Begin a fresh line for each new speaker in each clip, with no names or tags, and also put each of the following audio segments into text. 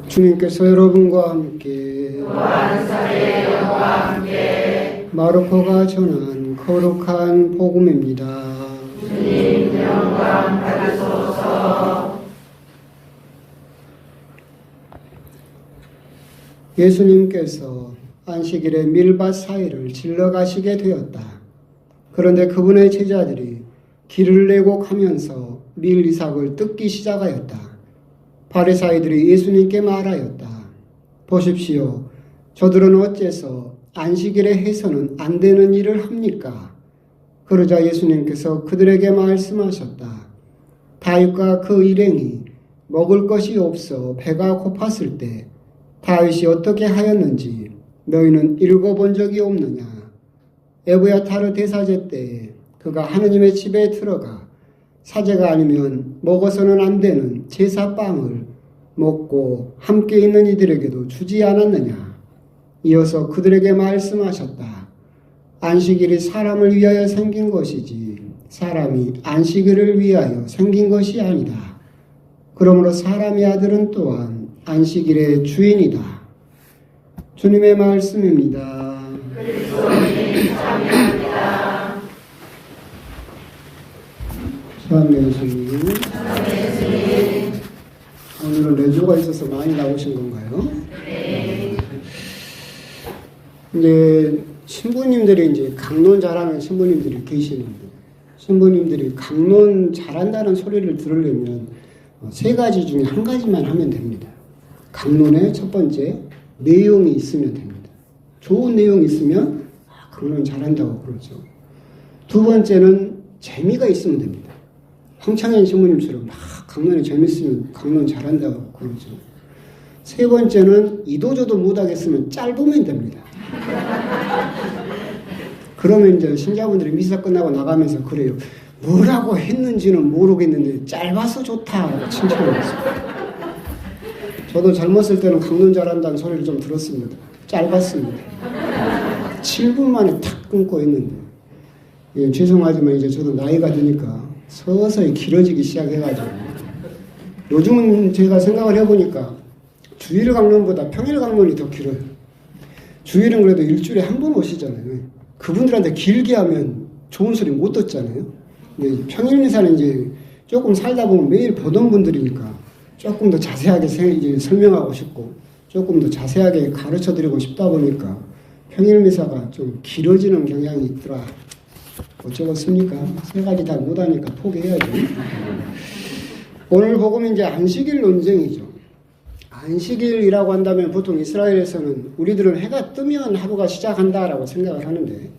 주님께서 여러분과 함께 마르코가 전한 거룩한 복음입니다.
주님 영광 받으소서.
예수님께서 안식일에 밀밭 사이를 질러가시게 되었다. 그런데 그분의 제자들이 길을 내고 가면서 밀 이삭을 뜯기 시작하였다. 바리사이들이 예수님께 말하였다. 보십시오. 저들은 어째서 안식일에 해서는 안 되는 일을 합니까? 그러자 예수님께서 그들에게 말씀하셨다. 다윗과 그 일행이 먹을 것이 없어 배가 고팠을 때 다윗이 어떻게 하였는지 너희는 읽어본 적이 없느냐? 에브야타르 대사제 때에 그가 하느님의 집에 들어가 사제가 아니면 먹어서는 안 되는 제사빵을 먹고 함께 있는 이들에게도 주지 않았느냐? 이어서 그들에게 말씀하셨다. 안식일이 사람을 위하여 생긴 것이지 사람이 안식일을 위하여 생긴 것이 아니다. 그러므로 사람의 아들은 또한 안식일의 주인이다. 주님의 말씀입니다.
그리스도님 참여합니다.
참여해 주님. 오늘은 레조가 있어서 많이 나오신 건가요?
네.
이제 신부님들이 이제 강론 잘하는 신부님들이 계시는데 신부님들이 강론 잘한다는 소리를 들으려면 세 가지 중에 한 가지만 하면 됩니다. 강론의 첫 번째 내용이 있으면 됩니다. 좋은 내용이 있으면 강론 잘한다고 그러죠. 두 번째는 재미가 있으면 됩니다. 황창현 신부님처럼 막 강론이 재밌으면 강론 잘한다고 그러죠. 세 번째는 이도저도 못하겠으면 짧으면 됩니다. 그러면 이제 신자분들이 미사 끝나고 나가면서 그래요. 뭐라고 했는지는 모르겠는데 짧아서 좋다 칭찬을 했습니다. 저도 젊었을 때는 강론 잘한다는 소리를 좀 들었습니다. 짧았습니다. 7분 만에 탁 끊고 있는데 예, 죄송하지만 이제 저도 나이가 드니까 서서히 길어지기 시작해가지고 요즘은 제가 생각을 해보니까 주일 강론보다 평일 강론이 더 길어요. 주일은 그래도 일주일에 한 번 오시잖아요. 그분들한테 길게 하면 좋은 소리 못 듣잖아요. 근데 평일 미사는 이제 조금 살다 보면 매일 보던 분들이니까 조금 더 자세하게 이제 설명하고 싶고 조금 더 자세하게 가르쳐 드리고 싶다 보니까 평일 미사가 좀 길어지는 경향이 있더라. 어쩌겠습니까? 세 가지 다 못하니까 포기해야죠. 오늘 복음은 이제 안식일 논쟁이죠. 안식일이라고 한다면 보통 이스라엘에서는 우리들은 해가 뜨면 하루가 시작한다라고 생각을 하는데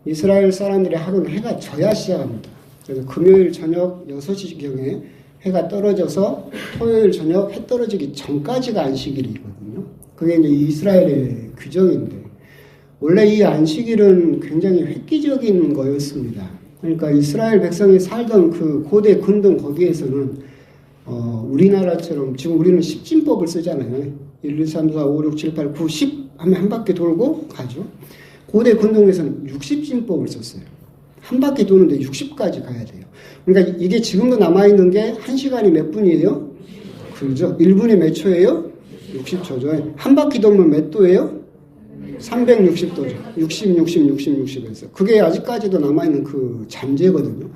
이스라엘 사람들의 하루는 해가 져야 시작합니다. 그래서 금요일 저녁 6시경에 해가 떨어져서 토요일 저녁 해 떨어지기 전까지가 안식일이거든요. 그게 이제 이스라엘의 규정인데 원래 이 안식일은 굉장히 획기적인 거였습니다. 그러니까 이스라엘 백성이 살던 그 고대 근동 거기에서는 우리나라처럼 지금 우리는 10진법을 쓰잖아요. 1, 2, 3, 4, 5, 6, 7, 8, 9, 10 하면 한 바퀴 돌고 가죠. 고대 근동에서는 60진법을 썼어요. 한 바퀴 도는데 60까지 가야 돼요. 그러니까 이게 지금도 남아있는 게 1시간이 몇 분이에요? 그렇죠. 1분이 몇 초예요? 60초죠. 한 바퀴 돌면 몇 도예요? 360도죠. 60, 60, 60, 60에서. 그게 아직까지도 남아있는 그 잠재거든요.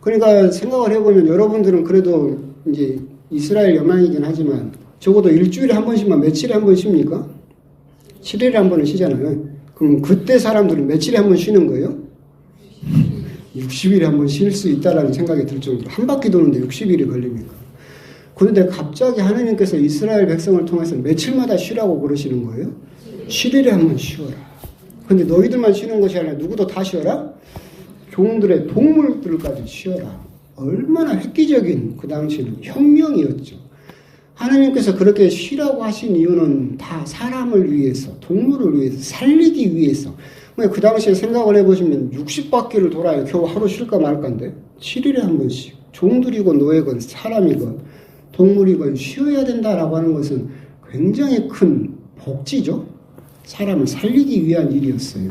그러니까 생각을 해보면 여러분들은 그래도 이제 이스라엘 여망이긴 하지만 적어도 일주일에 한 번씩만 며칠에 한 번 쉽니까? 7일에 한 번은 쉬잖아요. 그럼 그때 사람들은 며칠에 한 번 쉬는 거예요? 60일에 한 번 쉴 수 있다라는 생각이 들 정도로 한 바퀴 도는데 60일이 걸립니까? 그런데 갑자기 하나님께서 이스라엘 백성을 통해서 며칠마다 쉬라고 그러시는 거예요? 7일에 한 번 쉬어라. 근데 너희들만 쉬는 것이 아니라 누구도 다 쉬어라? 종들의 동물들까지 쉬어라. 얼마나 획기적인 그 당시는 혁명이었죠. 하나님께서 그렇게 쉬라고 하신 이유는 다 사람을 위해서, 동물을 위해서, 살리기 위해서. 그 당시에 생각을 해보시면 60바퀴를 돌아야 겨우 하루 쉴까 말까인데 7일에 한 번씩 종들이건 노예건 사람이건 동물이건 쉬어야 된다라고 하는 것은 굉장히 큰 복지죠. 사람을 살리기 위한 일이었어요.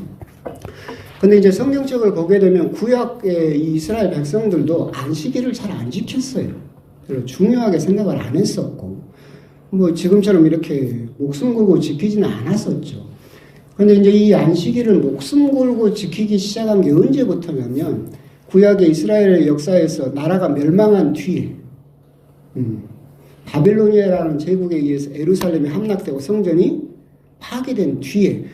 근데 이제 성경책을 보게 되면 구약의 이 이스라엘 백성들도 안식일을 잘 안 지켰어요. 별로 중요하게 생각을 안 했었고, 뭐 지금처럼 이렇게 목숨 걸고 지키지는 않았었죠. 근데 이제 이 안식일을 목숨 걸고 지키기 시작한 게 언제부터냐면 구약의 이스라엘 역사에서 나라가 멸망한 뒤에 바벨로니아라는 제국에 의해서 예루살렘이 함락되고 성전이 파괴된 뒤에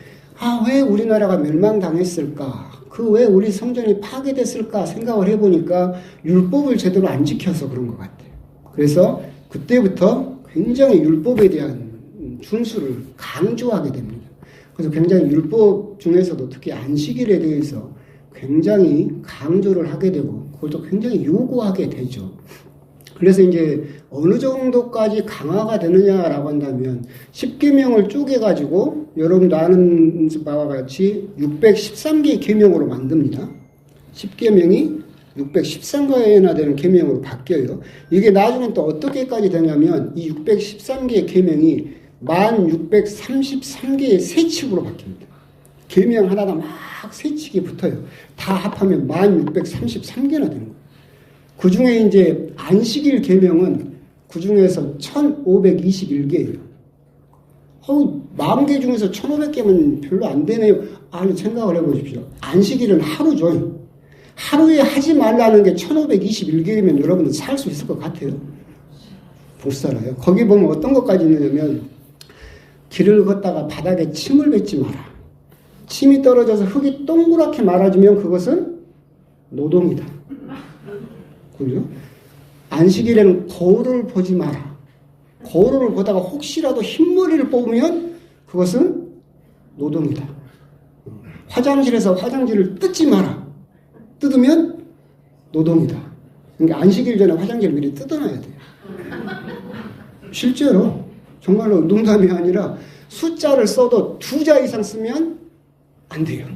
왜 우리나라가 멸망당했을까? 그 왜 우리 성전이 파괴됐을까 생각을 해보니까 율법을 제대로 안 지켜서 그런 것 같아요. 그래서 그때부터 굉장히 율법에 대한 준수를 강조하게 됩니다. 그래서 굉장히 율법 중에서도 특히 안식일에 대해서 굉장히 강조를 하게 되고 그것도 굉장히 요구하게 되죠. 그래서 이제 어느 정도까지 강화가 되느냐라고 한다면 10계명을 쪼개가지고 여러분도 아는 바와 같이 613개의 계명으로 만듭니다. 10계명이 613개나 되는 계명으로 바뀌어요. 이게 나중에 또 어떻게까지 되냐면 이 613개의 계명이 1633개의 세칙으로 바뀝니다. 계명 하나가 막 세칙이 붙어요. 다 합하면 1633개나 되는 거예요. 그 중에 이제 안식일 계명은 그 중에서 1521개예요. 40개 중에서 1500개면 별로 안 되네요. 아니, 생각을 해보십시오. 안식일은 하루죠. 하루에 하지 말라는 게 1521개면 여러분들 살 수 있을 것 같아요? 못 살아요. 거기 보면 어떤 것까지 있느냐면 길을 걷다가 바닥에 침을 뱉지 마라. 침이 떨어져서 흙이 동그랗게 말아지면 그것은 노동이다. 그죠? 안식일에는 거울을 보지 마라. 거울을 보다가 혹시라도 흰머리를 뽑으면 그것은 노동이다. 화장실에서 화장지를 뜯지 마라. 뜯으면 노동이다. 그러니까 안식일 전에 화장지를 미리 뜯어놔야 돼요. 실제로 정말로 농담이 아니라 숫자를 써도 2자 이상 쓰면 안 돼요.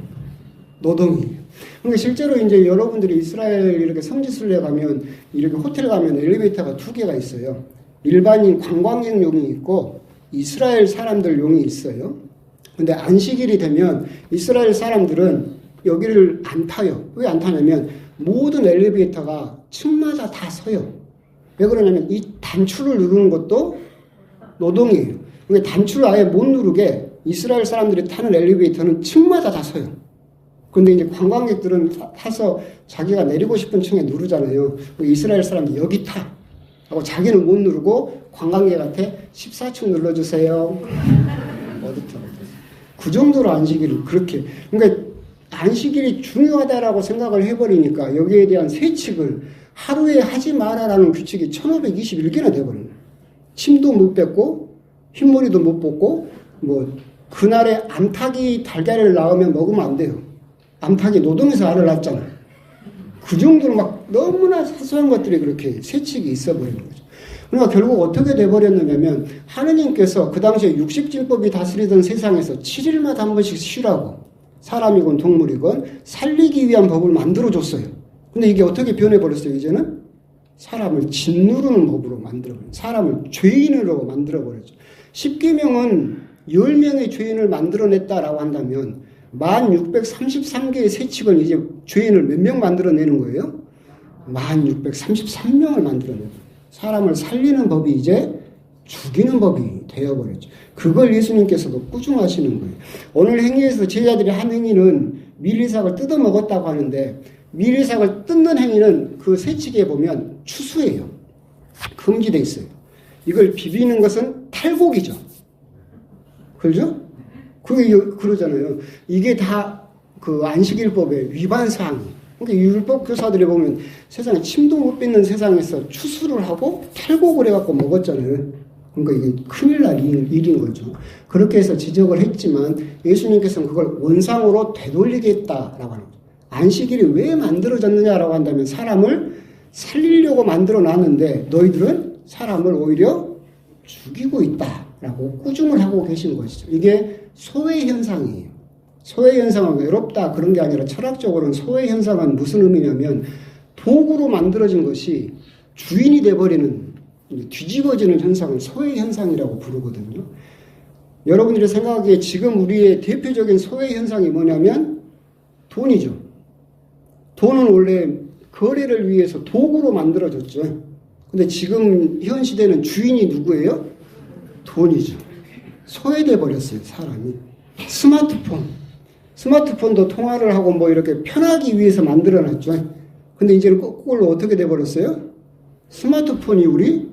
노동이에요. 그러니까 실제로 이제 여러분들이 이스라엘 이렇게 성지순례 가면 이렇게 호텔 가면 엘리베이터가 2개가 있어요. 일반인 관광객용이 있고 이스라엘 사람들 용이 있어요. 근데 안식일이 되면 이스라엘 사람들은 여기를 안 타요. 왜 안 타냐면 모든 엘리베이터가 층마다 다 서요. 왜 그러냐면 이 단추를 누르는 것도 노동이에요. 그러니까 단추를 아예 못 누르게 이스라엘 사람들이 타는 엘리베이터는 층마다 다 서요. 근데 이제 관광객들은 타서 자기가 내리고 싶은 층에 누르잖아요. 이스라엘 사람이 여기 타. 하고 자기는 못 누르고 관광객한테 14층 눌러주세요. 어디 타. 그 정도로 안식일을 그렇게. 그러니까 안식일이 중요하다라고 생각을 해버리니까 여기에 대한 세칙을 하루에 하지 마라라는 규칙이 1521개나 돼버린 거예요. 침도 못 뱉고 흰머리도 못 뽑고 뭐 그날에 암탉이 달걀을 낳으면 먹으면 안 돼요. 암탉이 노동해서 알을 낳잖아. 그 정도로 막 너무나 사소한 것들이 그렇게 세칙이 있어버리는 거죠. 그러니까 결국 어떻게 돼버렸느냐면 하느님께서 그 당시에 육십진법이 다스리던 세상에서 7일마다 한 번씩 쉬라고 사람이건 동물이건 살리기 위한 법을 만들어줬어요. 근데 이게 어떻게 변해버렸어요? 이제는 사람을 짓누르는 법으로 만들어버렸어요. 사람을 죄인으로 만들어버렸죠. 10계명은 10명의 죄인을 만들어냈다라고 한다면 1633개의 세칙은 이제 죄인을 몇 명 만들어내는 거예요? 1633명을 만들어내는 거예요. 사람을 살리는 법이 이제 죽이는 법이 되어버렸죠. 그걸 예수님께서도 꾸중하시는 거예요. 오늘 행위에서 제자들이 한 행위는 밀리삭을 뜯어먹었다고 하는데 밀리삭을 뜯는 행위는 그 세칙에 보면 추수예요. 금지되어 있어요. 이걸 비비는 것은 탈곡이죠. 그렇죠? 그게 그러잖아요. 이게 다 그 안식일법의 위반 사항이에요. 그러니까 율법 교사들이 보면 세상에 침도 못 뱉는 세상에서 추수를 하고 탈곡을 해갖고 먹었잖아요. 그러니까 이게 큰일 날 일인 거죠. 그렇게 해서 지적을 했지만 예수님께서는 그걸 원상으로 되돌리겠다라고 하는 거죠. 안식일이 왜 만들어졌느냐라고 한다면 사람을 살리려고 만들어 놨는데 너희들은 사람을 오히려 죽이고 있다라고 꾸중을 하고 계신 것이죠. 이게 소외 현상이에요. 소외 현상은 외롭다 그런 게 아니라 철학적으로는 소외 현상은 무슨 의미냐면 도구로 만들어진 것이 주인이 돼버리는 뒤집어지는 현상을 소외 현상이라고 부르거든요. 여러분들이 생각하기에 지금 우리의 대표적인 소외 현상이 뭐냐면 돈이죠. 돈은 원래 거래를 위해서 도구로 만들어졌죠. 근데 지금 현 시대는 주인이 누구예요? 돈이죠. 소외돼 버렸어요, 사람이. 스마트폰도 통화를 하고 뭐 이렇게 편하기 위해서 만들어놨죠. 근데 이제는 거꾸로 어떻게 돼 버렸어요? 스마트폰이 우리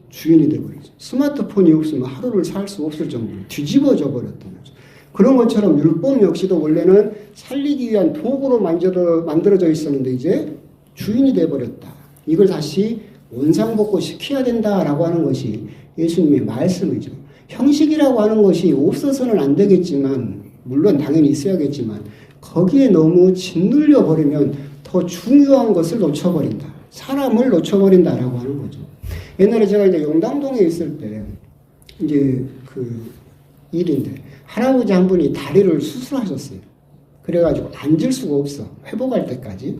주인이 돼 버렸죠. 스마트폰이 없으면 하루를 살 수 없을 정도로 뒤집어져 버렸던 거죠. 그런 것처럼 율법 역시도 원래는 살리기 위한 도구로 만들어져 있었는데 이제 주인이 돼 버렸다. 이걸 다시 원상복구 시켜야 된다라고 하는 것이 예수님의 말씀이죠. 형식이라고 하는 것이 없어서는 안 되겠지만, 물론 당연히 있어야겠지만, 거기에 너무 짓눌려 버리면 더 중요한 것을 놓쳐버린다. 사람을 놓쳐버린다라고 하는 거죠. 옛날에 제가 이제 용당동에 있을 때, 이제 그 일인데, 할아버지 한 분이 다리를 수술하셨어요. 그래가지고 앉을 수가 없어. 회복할 때까지.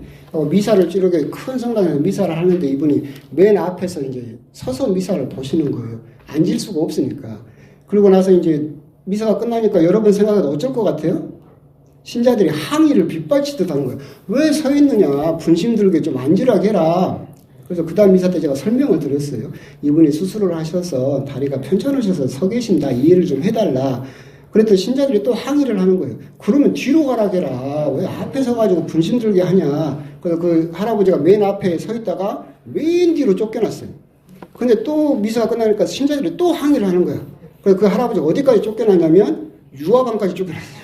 미사를 이렇게 큰 성당에서 미사를 하는데 이분이 맨 앞에서 이제 서서 미사를 보시는 거예요. 앉을 수가 없으니까. 그리고 나서 이제 미사가 끝나니까 여러분 생각해도 어쩔 것 같아요? 신자들이 항의를 빗발치듯 하는 거예요. 왜 서 있느냐? 분심 들게 좀 앉으라 해라. 그래서 그 다음 미사 때 제가 설명을 드렸어요. 이분이 수술을 하셔서 다리가 편찮으셔서 서 계신다. 이해를 좀 해달라. 그랬더니 신자들이 또 항의를 하는 거예요. 그러면 뒤로 가라 해라. 왜 앞에 서가지고 분심 들게 하냐. 그래서 그 할아버지가 맨 앞에 서 있다가 맨 뒤로 쫓겨났어요. 근데 또 미사가 끝나니까 신자들이 또 항의를 하는 거예요. 그래서 그 할아버지가 어디까지 쫓겨났냐면 유아관까지 쫓겨났어요.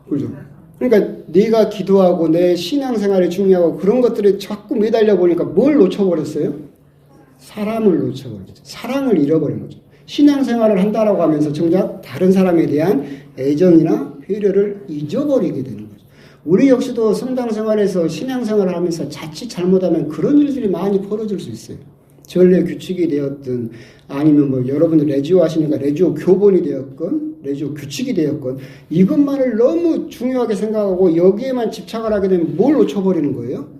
그죠? 그러니까 네가 기도하고 내 신앙생활이 중요하고 그런 것들에 자꾸 매달려 보니까 뭘 놓쳐버렸어요? 사람을 놓쳐버렸죠. 사랑을 잃어버린 거죠. 신앙생활을 한다라고 하면서 정작 다른 사람에 대한 애정이나 배려를 잊어버리게 되는 거죠. 우리 역시도 성당생활에서 신앙생활을 하면서 자칫 잘못하면 그런 일들이 많이 벌어질 수 있어요. 전례 규칙이 되었든 아니면 뭐 여러분들 레지오 하시니까 레지오 교본이 되었건 레지오 규칙이 되었건 이것만을 너무 중요하게 생각하고 여기에만 집착을 하게 되면 뭘 놓쳐버리는 거예요?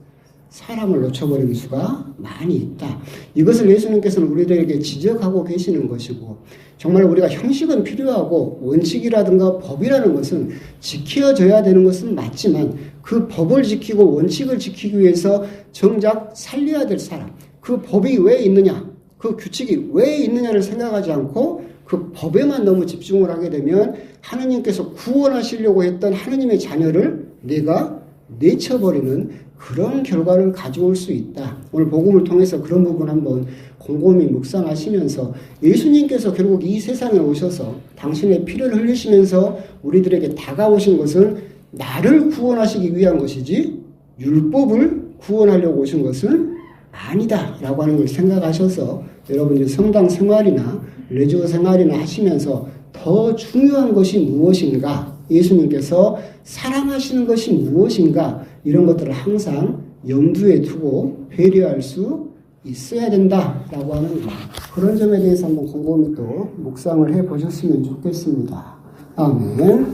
사람을 놓쳐버리는 수가 많이 있다. 이것을 예수님께서는 우리들에게 지적하고 계시는 것이고 정말 우리가 형식은 필요하고 원칙이라든가 법이라는 것은 지켜져야 되는 것은 맞지만 그 법을 지키고 원칙을 지키기 위해서 정작 살려야 될 사람, 그 법이 왜 있느냐, 그 규칙이 왜 있느냐를 생각하지 않고 그 법에만 너무 집중을 하게 되면 하느님께서 구원하시려고 했던 하느님의 자녀를 내가 내쳐버리는 그런 결과를 가져올 수 있다. 오늘 복음을 통해서 그런 부분 한번 곰곰이 묵상하시면서 예수님께서 결국 이 세상에 오셔서 당신의 피를 흘리시면서 우리들에게 다가오신 것은 나를 구원하시기 위한 것이지 율법을 구원하려고 오신 것은 아니다 라고 하는 걸 생각하셔서 여러분들 성당 생활이나 레지오 생활이나 하시면서 더 중요한 것이 무엇인가, 예수님께서 사랑하시는 것이 무엇인가, 이런 것들을 항상 염두에 두고 배려할 수 있어야 된다라고 하는 것, 그런 점에 대해서 한번 곰곰이 또 묵상을 해보셨으면 좋겠습니다. 아멘.